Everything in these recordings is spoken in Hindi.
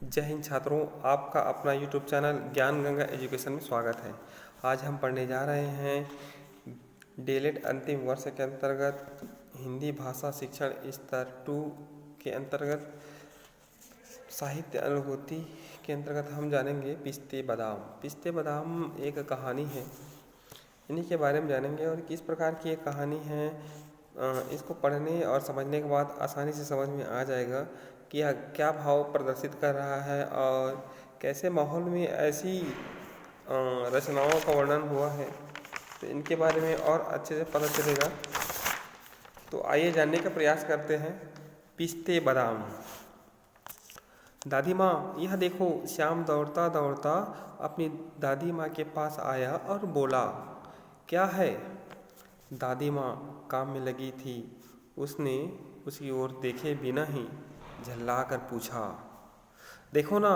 जय हिंद छात्रों, आपका अपना YouTube चैनल ज्ञान गंगा एजुकेशन में स्वागत है। आज हम पढ़ने जा रहे हैं डीएलएड अंतिम वर्ष के अंतर्गत हिंदी भाषा शिक्षण स्तर 2 के अंतर्गत साहित्य अनुभूति के अंतर्गत हम जानेंगे पिस्ते बादाम। पिस्ते बादाम एक कहानी है, इन्हीं के बारे में जानेंगे और किस प्रकार की एक कहानी है। इसको पढ़ने और समझने के बाद आसानी से समझ में आ जाएगा कि यह क्या भाव प्रदर्शित कर रहा है और कैसे माहौल में ऐसी रचनाओं का वर्णन हुआ है, तो इनके बारे में और अच्छे से पता चलेगा। तो आइए जानने का प्रयास करते हैं। पिस्ते बादाम। दादी माँ, यह देखो। श्याम दौड़ता दौड़ता अपनी दादी माँ के पास आया और बोला, क्या है? दादी माँ काम में लगी थी। उसने उसकी ओर देखे बिना ही झल्ला कर पूछा, देखो ना,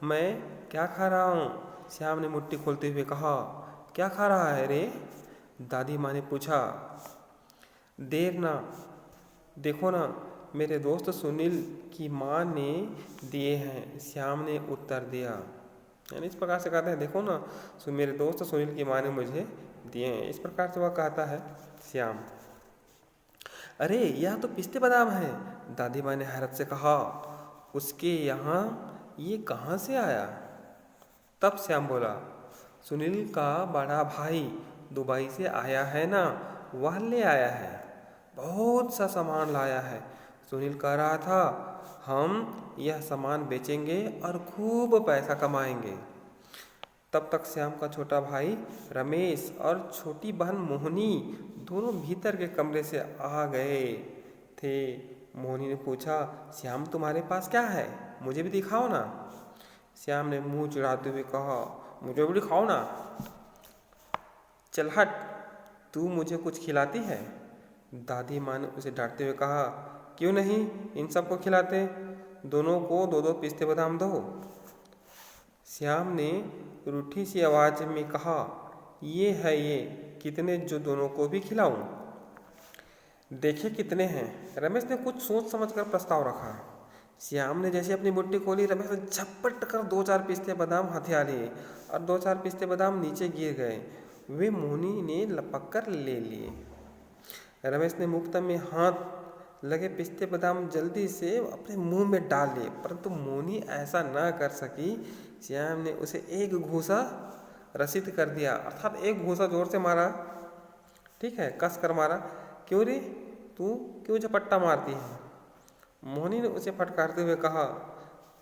मैं क्या खा रहा हूँ? श्याम ने मुट्ठी खोलते हुए कहा। क्या खा रहा है रे? दादी माँ ने पूछा। देर ना, देखो ना, मेरे दोस्त सुनील की माँ ने दिए हैं, श्याम ने उत्तर दिया। यानी इस प्रकार से कहते हैं, देखो ना, मेरे दोस्त सुनील की माँ ने मुझे दिए हैं, इस प्रकार से वह कहता है श्याम। अरे, यह तो पिस्ते बादाम है, दादी माँ ने हैरत से कहा। उसके यहाँ ये कहाँ से आया? तब श्याम बोला, सुनील का बड़ा भाई दुबई से आया है ना, वह ले आया है, बहुत सा सामान लाया है। सुनील कह रहा था, हम यह सामान बेचेंगे और खूब पैसा कमाएंगे। तब तक श्याम का छोटा भाई रमेश और छोटी बहन मोहिनी दोनों भीतर के कमरे से आ गए थे। मोहिनी ने पूछा, श्याम तुम्हारे पास क्या है? मुझे भी दिखाओ ना। श्याम ने मुंह चिढ़ाते हुए कहा, मुझे भी दिखाओ ना। चल हट, तू मुझे कुछ खिलाती है? दादी माँ ने उसे डांटते हुए कहा, क्यों नहीं, इन सबको खिलाते, दोनों को दो दो पिस्ते बादाम दो। श्याम ने रूठी सी आवाज में कहा, ये है ये, कितने जो दोनों को भी खिलाऊं? देखे कितने हैं? रमेश ने कुछ सोच समझकर प्रस्ताव रखा। श्याम ने जैसे अपनी मुट्ठी खोली, रमेश ने झपट कर 2-4 पिस्ते बादाम हथिया लिए और 2-4 पिस्ते बादाम नीचे गिर गए। वे मोहिनी ने लपक कर ले लिए। रमेश ने मुफ्त में हाथ लगे पिस्ते बादाम जल्दी से अपने मुंह में डाल लिए, परंतु मोहिनी ऐसा न कर सकी। श्याम ने उसे एक घूंसा रसीद कर दिया, अर्थात एक घूंसा जोर से मारा, ठीक है, कस कर मारा। क्यों रे, तू क्यों झपट्टा मारती है? मोहिनी ने उसे फटकारते हुए कहा,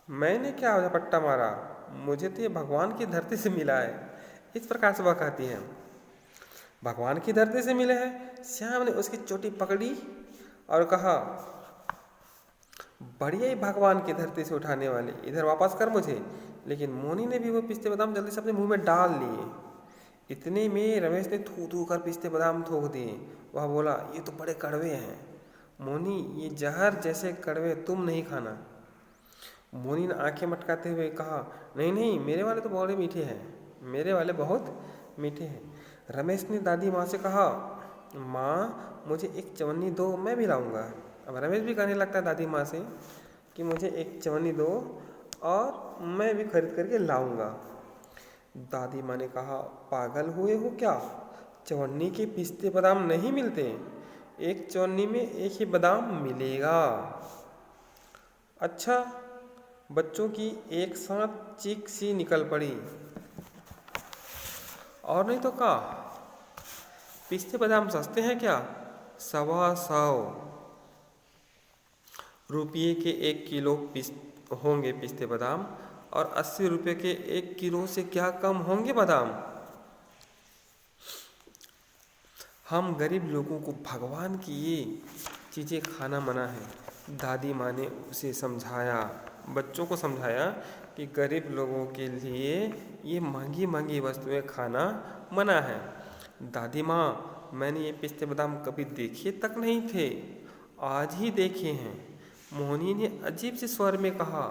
मैंने क्या झपट्टा मारा, मुझे तो ये भगवान की धरती से मिला है। इस प्रकार से वह कहती है, भगवान की धरती से मिले हैं। श्याम ने उसकी चोटी पकड़ी और कहा, बढ़िया ही भगवान की धरती से उठाने वाले, इधर वापस कर मुझे। लेकिन मोहिनी ने भी वो पिस्ते बादाम जल्दी से अपने मुंह में डाल लिए। इतने में रमेश ने थू थू कर पिस्ते बादाम थूक दिए। वह बोला, ये तो बड़े कड़वे हैं मोहिनी, ये जहर जैसे कड़वे, तुम नहीं खाना। मोहिनी ने आंखें मटकाते हुए कहा, नहीं नहीं, मेरे वाले तो बड़े मीठे हैं, मेरे वाले बहुत मीठे हैं। रमेश ने दादी माँ से कहा, माँ मुझे एक चवन्नी दो, मैं भी लाऊंगा। अब रमेश भी कहने लगता है दादी माँ से कि मुझे एक चवन्नी दो और मैं भी खरीद करके लाऊंगा। दादी माँ ने कहा, पागल हुए हो क्या? चवन्नी के पिस्ते बादाम नहीं मिलते, एक चवन्नी में एक ही बादाम मिलेगा। अच्छा, बच्चों की एक साथ चीख सी निकल पड़ी। और नहीं तो क्या, पिस्ते बादाम सस्ते हैं क्या? 125 रुपये के 1 किलो होंगे पिस्ते बादाम, और 80 रुपये के 1 किलो से क्या कम होंगे बादाम? हम गरीब लोगों को भगवान की ये चीज़ें खाना मना है। दादी माँ ने उसे समझाया, बच्चों को समझाया कि गरीब लोगों के लिए ये महंगी महंगी वस्तुएं खाना मना है। दादी माँ, मैंने ये पिस्ते बादाम कभी देखे तक नहीं थे, आज ही देखे हैं, मोहिनी ने अजीब से स्वर में कहा।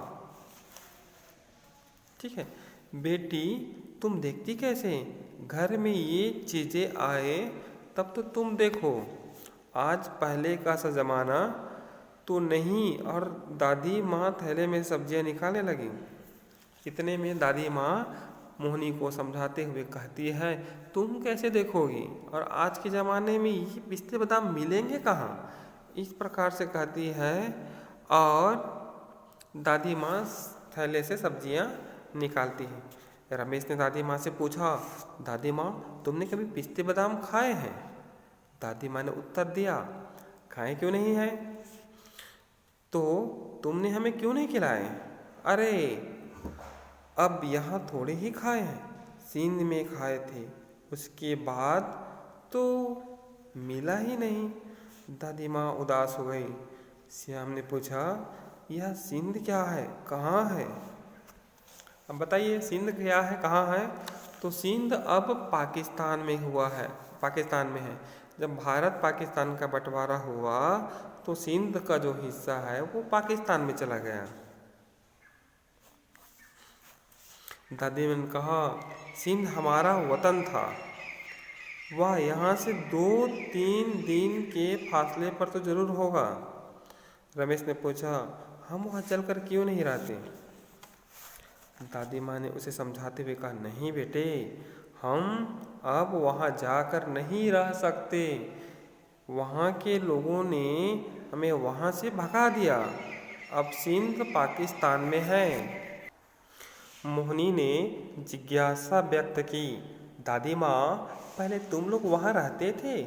ठीक है बेटी, तुम देखती कैसे? घर में ये चीज़ें आए तब तो तुम देखो, आज पहले का सा जमाना तो नहीं, और दादी माँ थैले में सब्जियां निकालने लगी। इतने में दादी माँ मोहिनी को समझाते हुए कहती है, तुम कैसे देखोगी, और आज के ज़माने में ये पिस्ते बादाम मिलेंगे कहाँ, इस प्रकार से कहती है। और दादी माँ थैले से सब्जियां निकालती है। रमेश ने दादी माँ से पूछा, दादी माँ तुमने कभी पिस्ते बादाम खाए हैं? दादी माँ ने उत्तर दिया, खाए क्यों नहीं है, तो तुमने हमें क्यों नहीं खिलाए? अरे अब यहाँ थोड़े ही खाए हैं, सिंध में खाए थे, उसके बाद तो मिला ही नहीं। दादी माँ उदास हो गई। श्याम ने पूछा, यह सिंध क्या है, कहाँ है? अब बताइए सिंध क्या है, कहाँ है? तो सिंध अब पाकिस्तान में हुआ है, पाकिस्तान में है। जब भारत पाकिस्तान का बंटवारा हुआ तो सिंध का जो हिस्सा है वो पाकिस्तान में चला गया। दादी ने कहा, सिंध हमारा वतन था, वह यहाँ से 2-3 दिन के फासले पर तो जरूर होगा। रमेश ने पूछा, हम वहाँ चलकर क्यों नहीं रहते? दादी माँ ने उसे समझाते हुए कहा, नहीं बेटे, हम अब वहाँ जाकर नहीं रह सकते, वहाँ के लोगों ने हमें वहाँ से भगा दिया, अब सिंध पाकिस्तान में है। मोहिनी ने जिज्ञासा व्यक्त की, दादी माँ पहले तुम लोग वहाँ रहते थे?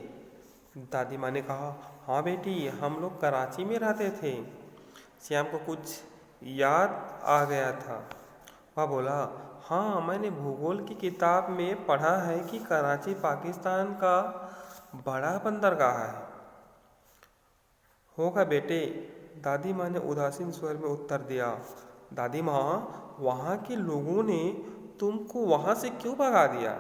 दादी माँ ने कहा, हाँ बेटी, हम लोग कराची में रहते थे। श्याम को कुछ याद आ गया था। वह बोला, हाँ मैंने भूगोल की किताब में पढ़ा है कि कराची पाकिस्तान का बड़ा बंदरगाह है। होगा बेटे, दादी माँ ने उदासीन स्वर में उत्तर दिया। दादी माँ, वहाँ के लोगों ने तुमको वहाँ से क्यों भगा दिया?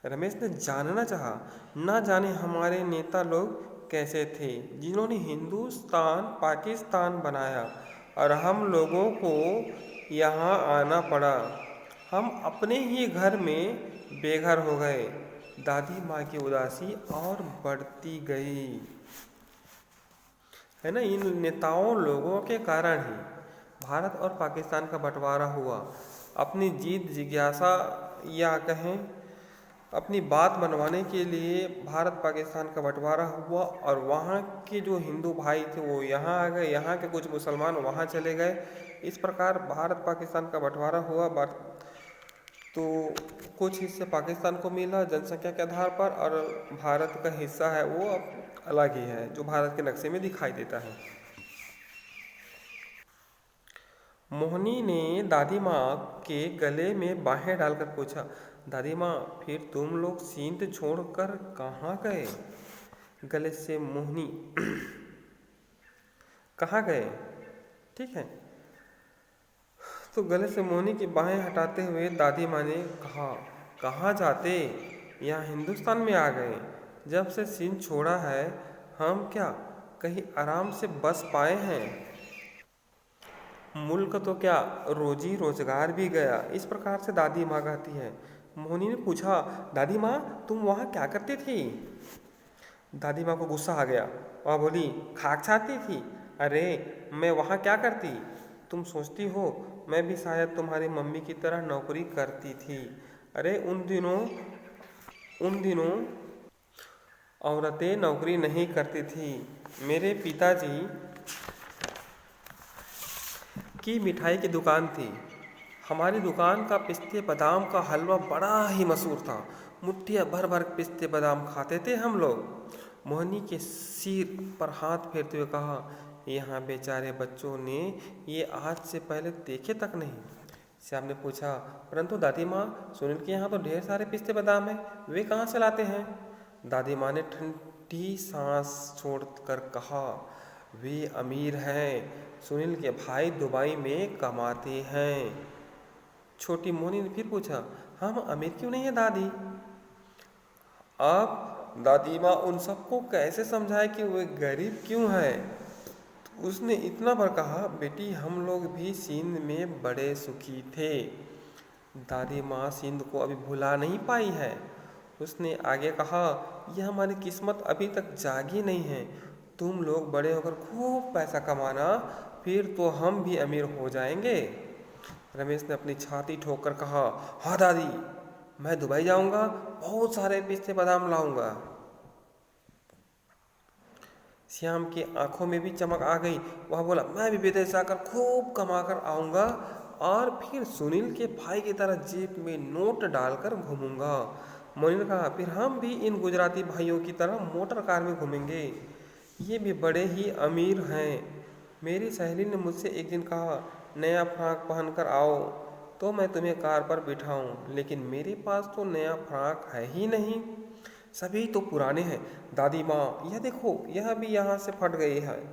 रमेश ने जानना चाहा। ना जाने हमारे नेता लोग कैसे थे जिन्होंने हिंदुस्तान पाकिस्तान बनाया और हम लोगों को यहाँ आना पड़ा। हम अपने ही घर में बेघर हो गए। दादी माँ की उदासी और बढ़ती गई। है ना, इन नेताओं लोगों के कारण ही भारत और पाकिस्तान का बंटवारा हुआ। अपनी जीत जिज्ञासा या कहें अपनी बात मनवाने के लिए भारत पाकिस्तान का बंटवारा हुआ और वहाँ के जो हिंदू भाई थे वो यहाँ आ गए, यहाँ के कुछ मुसलमान वहाँ चले गए। इस प्रकार भारत पाकिस्तान का बंटवारा हुआ। तो कुछ हिस्से पाकिस्तान को मिला जनसंख्या के आधार पर, और भारत का हिस्सा है वो अब अलग ही है जो भारत के नक्शे में दिखाई देता है। मोहिनी ने दादी माँ के गले में बाहें डालकर पूछा, दादी माँ फिर तुम लोग सिंध छोड़कर कहाँ गए? गले से मोहिनी कहाँ गए? ठीक है, तो गले से मोहिनी की बाहें हटाते हुए दादी माँ ने कहा, कहाँ जाते, यहाँ हिंदुस्तान में आ गए। जब से सिंध छोड़ा है हम क्या कहीं आराम से बस पाए हैं? मुल्क तो क्या रोजी रोजगार भी गया। इस प्रकार से दादी माँ कहती है। मोहिनी ने पूछा, दादी माँ तुम वहाँ क्या करती थी? दादी माँ को गुस्सा आ गया। वह बोली, खाक छाती थी? अरे मैं वहाँ क्या करती? तुम सोचती हो मैं भी शायद तुम्हारी मम्मी की तरह नौकरी करती थी? अरे उन दिनों औरतें नौकरी नहीं करती थी। मेरे पिताजी की मिठाई की दुकान थी। हमारी दुकान का पिस्ते बादाम का हलवा बड़ा ही मशहूर था। मुट्ठियाँ भर भर पिस्ते बादाम खाते थे हम लोग। मोहिनी के सिर पर हाथ फेरते हुए कहा, यहाँ बेचारे बच्चों ने ये आज से पहले देखे तक नहीं। श्याम ने पूछा, परंतु दादी माँ सुनील के यहाँ तो ढेर सारे पिस्ते बादाम हैं, वे कहाँ से लाते हैं? दादी माँ ने ठंडी सांस छोड़कर कहा, वे अमीर हैं, सुनील के भाई दुबई में कमाते हैं। छोटी मोहिनी ने फिर पूछा, हम अमीर क्यों नहीं है दादी? अब दादी माँ उन सबको कैसे समझाए कि वे गरीब क्यों हैं? तो उसने इतना भर कहा, बेटी हम लोग भी सिंध में बड़े सुखी थे। दादी माँ सिंध को अभी भुला नहीं पाई है। उसने आगे कहा, यह हमारी किस्मत अभी तक जागी नहीं है, तुम लोग बड़े होकर खूब पैसा कमाना, फिर तो हम भी अमीर हो जाएंगे। रमेश ने अपनी छाती ठोक कर कहा, हाँ दादी, मैं दुबई जाऊंगा, बहुत सारे पिस्ते बादाम लाऊंगा। श्याम की आंखों में भी चमक आ गई। वह बोला, मैं भी विदेश जाकर खूब कमा कर आऊँगा और फिर सुनील के भाई की तरह जेब में नोट डालकर घूमूंगा। मोनी ने कहा, फिर हम भी इन गुजराती भाइयों की तरह मोटर कार में घूमेंगे। ये भी बड़े ही अमीर हैं। मेरी सहेली ने मुझसे एक दिन कहा, नया फ्रॉक पहन कर आओ तो मैं तुम्हें कार पर बिठाऊं, लेकिन मेरे पास तो नया फ्रॉक है ही नहीं, सभी तो पुराने हैं। दादी माँ, यह देखो, यह भी यहाँ से फट गई है।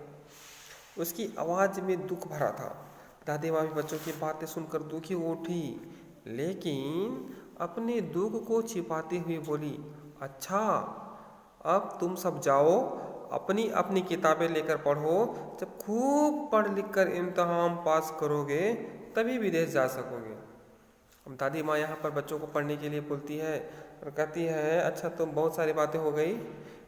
उसकी आवाज़ में दुख भरा था। दादी माँ भी बच्चों की बातें सुनकर दुखी उठी, लेकिन अपने दुख को छिपाती हुई बोली, अच्छा, अब तुम सब जाओ, अपनी अपनी किताबें लेकर पढ़ो। जब खूब पढ़ लिख कर इम्तहान पास करोगे तभी विदेश जा सकोगे। अब दादी माँ यहाँ पर बच्चों को पढ़ने के लिए बोलती है और कहती है, अच्छा, तो बहुत सारी बातें हो गई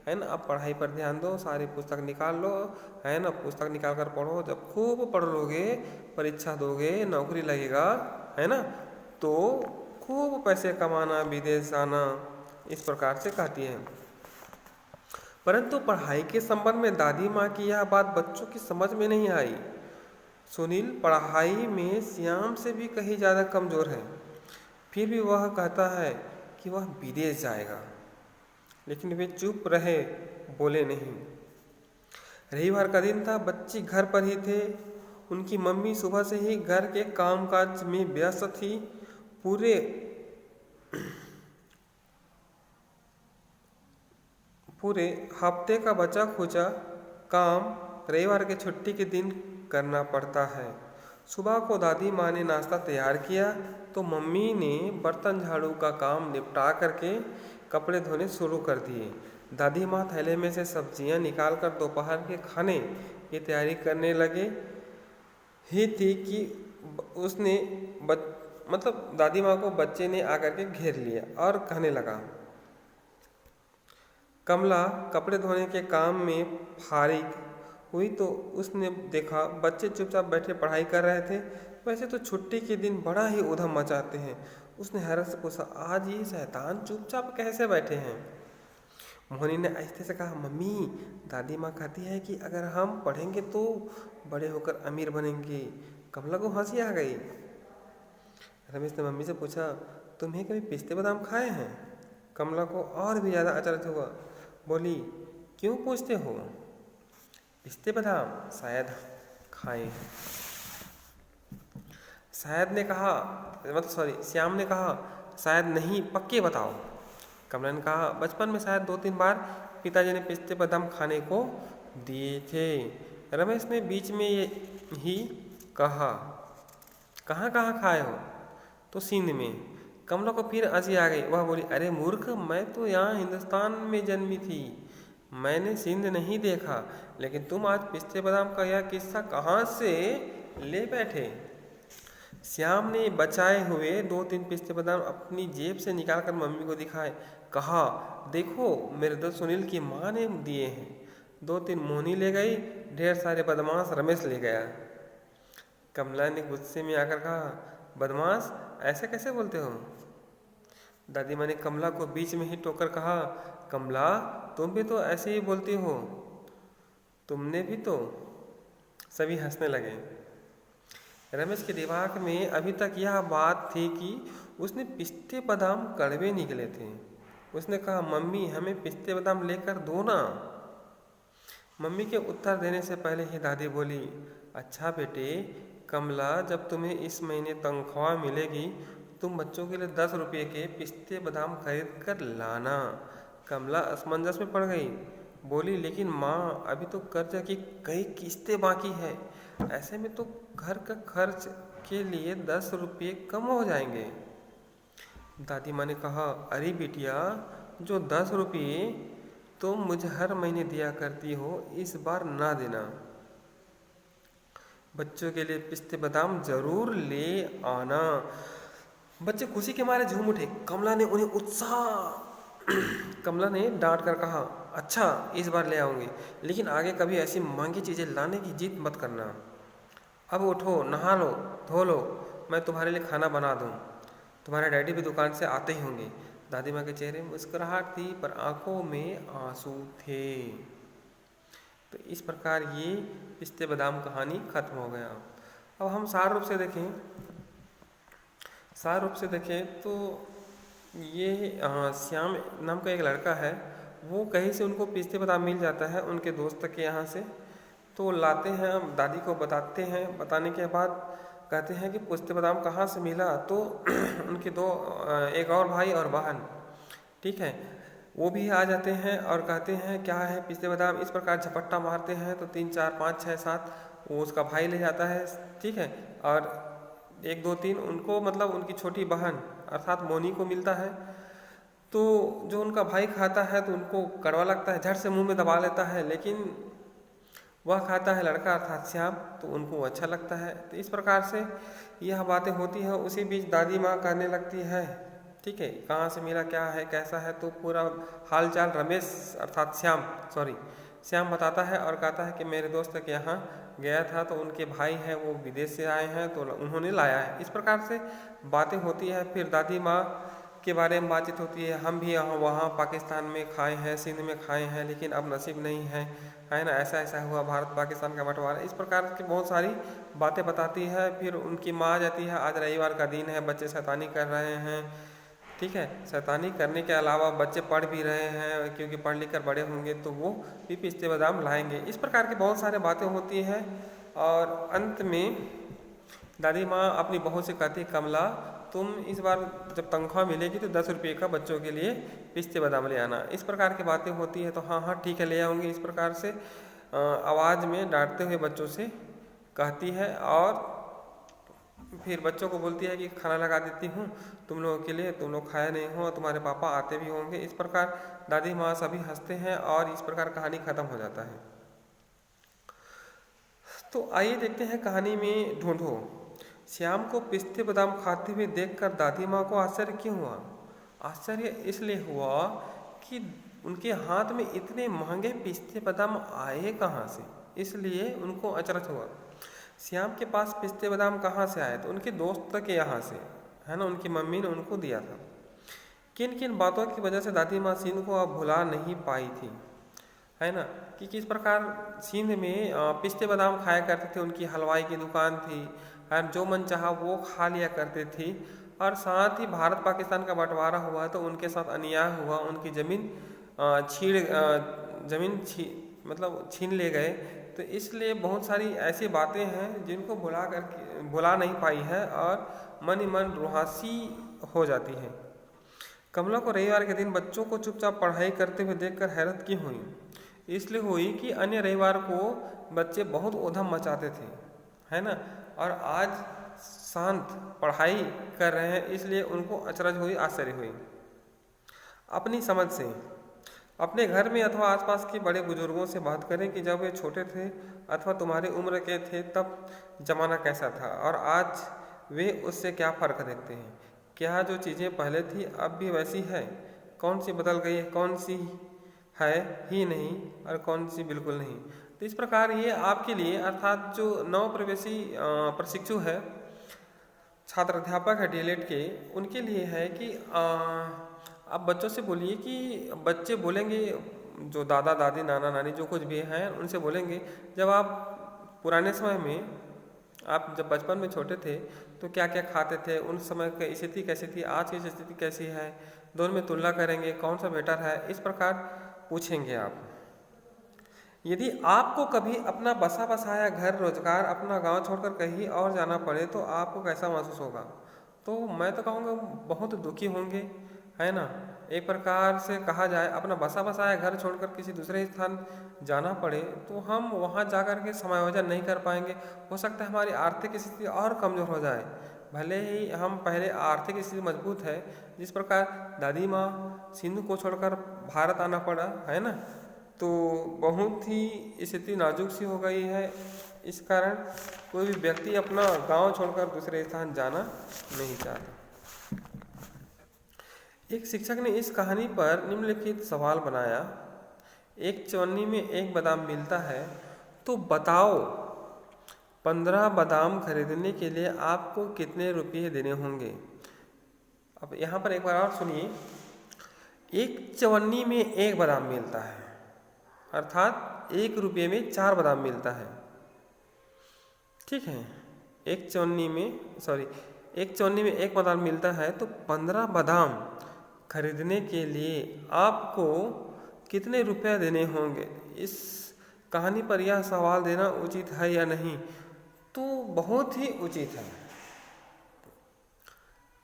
है ना, अब पढ़ाई पर ध्यान दो, सारी पुस्तक निकाल लो, है ना, पुस्तक निकाल कर पढ़ो। जब खूब पढ़ लोगे, परीक्षा दोगे, नौकरी लगेगा, है ना, तो खूब पैसे कमाना, विदेश जाना, इस प्रकार से कहती है। परंतु पढ़ाई के संबंध में दादी माँ की यह बात बच्चों की समझ में नहीं आई। सुनील पढ़ाई में श्याम से भी कहीं ज़्यादा कमज़ोर है, फिर भी वह कहता है कि वह विदेश जाएगा, लेकिन वे चुप रहे, बोले नहीं। रविवार का दिन था, बच्चे घर पर ही थे। उनकी मम्मी सुबह से ही घर के कामकाज में व्यस्त थी। पूरे हफ्ते का बचा खुचा काम रविवार के छुट्टी के दिन करना पड़ता है। सुबह को दादी माँ ने नाश्ता तैयार किया तो मम्मी ने बर्तन झाड़ू का काम निपटा करके कपड़े धोने शुरू कर दिए। दादी माँ थैले में से सब्जियाँ निकाल कर दोपहर के खाने की तैयारी करने लगे ही थी कि उसने दादी माँ को बच्चे ने आकर के घेर लिया और कहने लगा। कमला कपड़े धोने के काम में फारिग हुई तो उसने देखा बच्चे चुपचाप बैठे पढ़ाई कर रहे थे। वैसे तो छुट्टी के दिन बड़ा ही उधम मचाते हैं। उसने हैरत से पूछा, आज ये शैतान चुपचाप कैसे बैठे हैं? मोहनी ने आहिस्ते से कहा, मम्मी, दादी माँ कहती है कि अगर हम पढ़ेंगे तो बड़े होकर अमीर बनेंगे। कमला को हंसी आ गई। रमेश ने मम्मी से पूछा, तुम्हें कभी पिस्ते बादाम खाए हैं? कमला को और भी ज़्यादा अचरज हुआ। बोली, क्यों पूछते हो? पिस्ते बादाम शायद खाए। श्याम ने कहा, शायद नहीं, पक्के बताओ। कमला ने कहा, बचपन में शायद 2-3 बार पिताजी ने पिस्ते बादाम खाने को दिए थे। रमेश ने बीच में ये ही कहा, कहाँ कहाँ खाए हो? तो सिंध में। कमला को फिर हंसी आ गई। वह बोली, अरे मूर्ख, मैं तो यहाँ हिंदुस्तान में जन्मी थी, मैंने सिंध नहीं देखा। लेकिन तुम आज पिस्ते बादाम का यह किस्सा कहाँ से ले बैठे? श्याम ने बचाए हुए 2-3 पिस्ते बादाम अपनी जेब से निकालकर मम्मी को दिखाए। कहा, देखो, मेरे दोस्त सुनील की माँ ने दिए हैं। 2-3 मोहनी ले गई, ढेर सारे बदमाश रमेश ले गया। कमला ने गुस्से में आकर कहा, बदमाश, ऐसे कैसे बोलते हो? दादी माँ ने कमला को बीच में ही टोकर कहा, कमला, तुम भी तो ऐसे ही बोलती हो, तुमने भी तो। सभी हंसने लगे। रमेश के दिमाग में अभी तक यह बात थी कि उसने पिस्ते बादाम कड़वे निकले थे। उसने कहा, मम्मी, हमें पिस्ते बादाम लेकर दो ना। मम्मी के उत्तर देने से पहले ही दादी बोली, अच्छा बेटे, कमला, जब तुम्हें इस महीने तनख्वाह मिलेगी तुम बच्चों के लिए 10 रुपये के पिस्ते बादाम खरीद कर लाना। कमला असमंजस में पड़ गई। बोली, लेकिन माँ, अभी तो कर्ज की कई किस्तें बाकी है, ऐसे में तो घर का खर्च के लिए 10 रुपये कम हो जाएंगे। दादी माँ ने कहा, अरे बिटिया, जो 10 रुपये तुम मुझे हर महीने दिया करती हो, इस बार ना देना। बच्चों के लिए पिस्ते बादाम जरूर ले आना। बच्चे खुशी के मारे झूम उठे। कमला ने डांट कर कहा, अच्छा इस बार ले आऊँगी, लेकिन आगे कभी ऐसी महंगी चीज़ें लाने की जिद मत करना। अब उठो, नहा लो, धो लो, मैं तुम्हारे लिए खाना बना दूँ। तुम्हारे डैडी भी दुकान से आते ही होंगे। दादी माँ के चेहरे में मुस्कुराहट थी पर आंखों में आंसू थे। तो इस प्रकार ये पिस्ते बादाम कहानी खत्म हो गया। अब हम सार रूप से देखें तो ये श्याम नाम का एक लड़का है, वो कहीं से उनको पिस्ते बादाम मिल जाता है उनके दोस्त के यहाँ से। तो लाते हैं, दादी को बताते हैं, बताने के बाद कहते हैं कि पिस्ते बादाम कहाँ से मिला। तो उनके दो एक और भाई और बहन, ठीक है, वो भी आ जाते हैं और कहते हैं क्या है पिस्ते बादाम। इस प्रकार झपट्टा मारते हैं तो 3 4 5 6 7 वो उसका भाई ले जाता है, ठीक है। और 1 2 3 उनको मतलब उनकी छोटी बहन अर्थात मोनी को मिलता है। तो जो उनका भाई खाता है तो उनको कड़वा लगता है, झट से मुंह में दबा लेता है, लेकिन वह खाता है लड़का अर्थात श्याम, तो उनको अच्छा लगता है। तो इस प्रकार से यह बातें होती हैं। उसी बीच दादी माँ कहने लगती है, ठीक है, कहाँ से मिला, क्या है, कैसा है, तो पूरा हालचाल रमेश अर्थात श्याम बताता है और कहता है कि मेरे दोस्त के यहाँ गया था तो उनके भाई हैं वो विदेश से आए हैं तो उन्होंने लाया है। इस प्रकार से बातें होती है। फिर दादी माँ के बारे में बातचीत होती है, हम भी यहाँ वहाँ पाकिस्तान में खाए हैं, सिंध में खाए हैं, लेकिन अब नसीब नहीं है ना, ऐसा ऐसा हुआ, भारत पाकिस्तान का बंटवारा। इस प्रकार की बहुत सारी बातें बताती है। फिर उनकी माँ आ जाती है, आज रविवार का दिन है, बच्चे शैतानी कर रहे हैं, ठीक है, शैतानी करने के अलावा बच्चे पढ़ भी रहे हैं, क्योंकि पढ़ लिख कर बड़े होंगे तो वो भी पिस्ते बादाम लाएंगे। इस प्रकार की बहुत सारी बातें होती हैं। और अंत में दादी माँ अपनी बहू से कहती, कमला तुम इस बार जब तनख्वाह मिलेगी तो 10 रुपये का बच्चों के लिए पिस्ते बादाम ले आना। इस प्रकार की बातें होती है। तो हाँ हाँ ठीक है ले आऊँगी, इस प्रकार से आवाज़ में डांटते हुए बच्चों से कहती है। और फिर बच्चों को बोलती है कि खाना लगा देती हूँ तुम लोगों के लिए, तुम लोग खाए नहीं हो, तुम्हारे पापा आते भी होंगे। इस प्रकार दादी माँ सभी हंसते हैं और इस प्रकार कहानी खत्म हो जाता है। तो आइए देखते हैं कहानी में ढूंढो। श्याम को पिस्ते बादाम खाते हुए देखकर दादी माँ को आश्चर्य क्यों हुआ? आश्चर्य इसलिए हुआ कि उनके हाथ में इतने महंगे पिस्ते बादाम आए कहाँ से, इसलिए उनको अचरज हुआ। श्याम के पास पिस्ते बादाम कहाँ से आए? तो उनके दोस्त के यहाँ से, है ना, उनकी मम्मी ने उनको दिया था। किन किन बातों की वजह से दादी माँ सिंध को अब भुला नहीं पाई थी, है ना, कि किस प्रकार सिंध में पिस्ते बादाम खाया करते थे, उनकी हलवाई की दुकान थी, और जो मन चाहा वो खा लिया करते थे। और साथ ही भारत पाकिस्तान का बंटवारा हुआ तो उनके साथ अन्याय हुआ, उनकी ज़मीन छीन ले गए। तो इसलिए बहुत सारी ऐसी बातें हैं जिनको भुला नहीं पाई है और मन ही मन रुहासी हो जाती है। कमला को रविवार के दिन बच्चों को चुपचाप पढ़ाई करते हुए देखकर हैरत क्यों हुई? इसलिए हुई कि अन्य रविवार को बच्चे बहुत ऊधम मचाते थे, है ना, और आज शांत पढ़ाई कर रहे हैं, इसलिए उनको अचरज हुई, आश्चर्य हुई। अपनी समझ से अपने घर में अथवा आसपास के बड़े बुजुर्गों से बात करें कि जब वे छोटे थे अथवा तुम्हारी उम्र के थे तब जमाना कैसा था और आज वे उससे क्या फ़र्क देखते हैं। क्या जो चीज़ें पहले थी अब भी वैसी है? कौन सी बदल गई है, कौन सी है ही नहीं और कौन सी बिल्कुल नहीं। तो इस प्रकार ये आपके लिए अर्थात जो नव प्रवेशी प्रशिक्षु है, छात्र अध्यापक है डीएलएड के, उनके लिए है कि आप बच्चों से बोलिए कि बच्चे बोलेंगे, जो दादा दादी नाना नानी जो कुछ भी हैं उनसे बोलेंगे जब आप पुराने समय में, आप जब बचपन में छोटे थे तो क्या क्या खाते थे, उन समय की स्थिति कैसी थी, आज की स्थिति कैसी है, दोनों में तुलना करेंगे, कौन सा बेटर है, इस प्रकार पूछेंगे आप। यदि आपको कभी अपना बसा बसाया घर, रोजगार, अपना गांव छोड़कर कहीं और जाना पड़े तो आपको कैसा महसूस होगा? तो मैं तो कहूँगा बहुत दुखी होंगे, है ना। एक प्रकार से कहा जाए अपना बसा बसाया घर छोड़कर किसी दूसरे स्थान जाना पड़े तो हम वहाँ जाकर के समायोजन नहीं कर पाएंगे। हो सकता है हमारी आर्थिक स्थिति और कमज़ोर हो जाए, भले ही हम पहले आर्थिक स्थिति मजबूत है। जिस प्रकार दादी माँ सिंध को छोड़कर भारत आना पड़ा, है ना, तो बहुत ही स्थिति नाजुक सी हो गई है। इस कारण कोई भी व्यक्ति अपना गांव छोड़कर दूसरे स्थान जाना नहीं चाहता। एक शिक्षक ने इस कहानी पर निम्नलिखित सवाल बनाया एक चवन्नी में एक बादाम मिलता है, तो बताओ 15 बादाम खरीदने के लिए आपको कितने रुपये देने होंगे। अब यहाँ पर एक बार और सुनिए, एक चवन्नी में एक बादाम मिलता है, अर्थात 1 रुपये में 4 बादाम मिलता है। ठीक है, एक चवन्नी में एक बादाम मिलता है, तो 15 बादाम खरीदने के लिए आपको कितने रुपए देने होंगे। इस कहानी पर यह सवाल देना उचित है या नहीं, तो बहुत ही उचित है।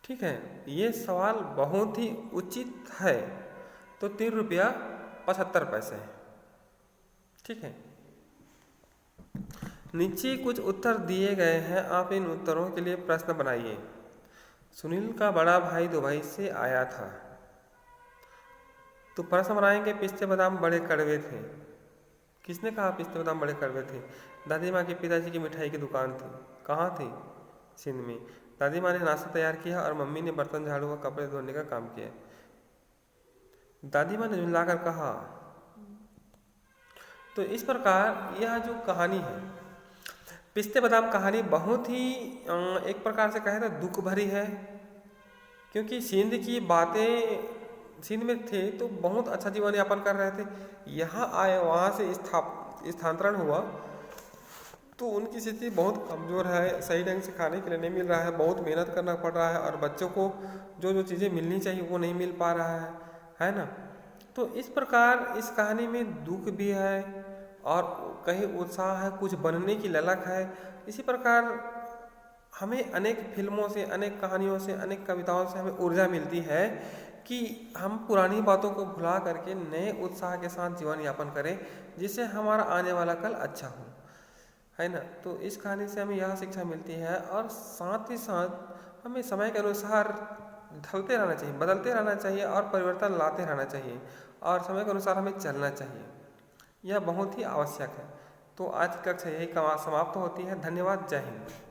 ठीक है, ये सवाल बहुत ही उचित है। तो 3 रुपया 75 पैसे। ठीक है, नीचे कुछ उत्तर दिए गए हैं, आप इन उत्तरों के लिए प्रश्न बनाइए। सुनील का बड़ा भाई दुबई से आया था, तो प्रश्न बनाएंगे पिस्ते बादाम बड़े कड़वे थे। किसने कहा पिस्ते बादाम बड़े कड़वे थे? दादी माँ के पिताजी की मिठाई की दुकान थी। कहाँ थी? सिंध में। दादी माँ ने नाश्ता तैयार किया और मम्मी ने बर्तन झाड़ू व कपड़े धोने का काम किया। दादी माँ ने झुंझलाकर कहा। तो इस प्रकार यह जो कहानी है, पिस्ते बादाम कहानी बहुत ही एक प्रकार से कहे तो दुख भरी है, क्योंकि सिंध की बातें, सिंध में थे तो बहुत अच्छा जीवन यापन कर रहे थे, यहाँ आए, वहाँ से स्थानांतरण हुआ तो उनकी स्थिति बहुत कमज़ोर है, सही ढंग से खाने के लिए नहीं मिल रहा है, बहुत मेहनत करना पड़ रहा है और बच्चों को जो जो चीज़ें मिलनी चाहिए वो नहीं मिल पा रहा है ना। तो इस प्रकार इस कहानी में दुख भी है और कहीं उत्साह है, कुछ बनने की ललक है। इसी प्रकार हमें अनेक फिल्मों से, अनेक कहानियों से, अनेक कविताओं से हमें ऊर्जा मिलती है कि हम पुरानी बातों को भुला करके नए उत्साह के साथ जीवन यापन करें, जिससे हमारा आने वाला कल अच्छा हो, है ना। तो इस कहानी से हमें यह शिक्षा मिलती है और साथ ही साथ हमें समय के अनुसार ढलते रहना चाहिए, बदलते रहना चाहिए और परिवर्तन लाते रहना चाहिए और समय के अनुसार हमें चलना चाहिए। यह बहुत ही आवश्यक है। तो आज की कक्षा यही समाप्त होती है। धन्यवाद। जय हिंद।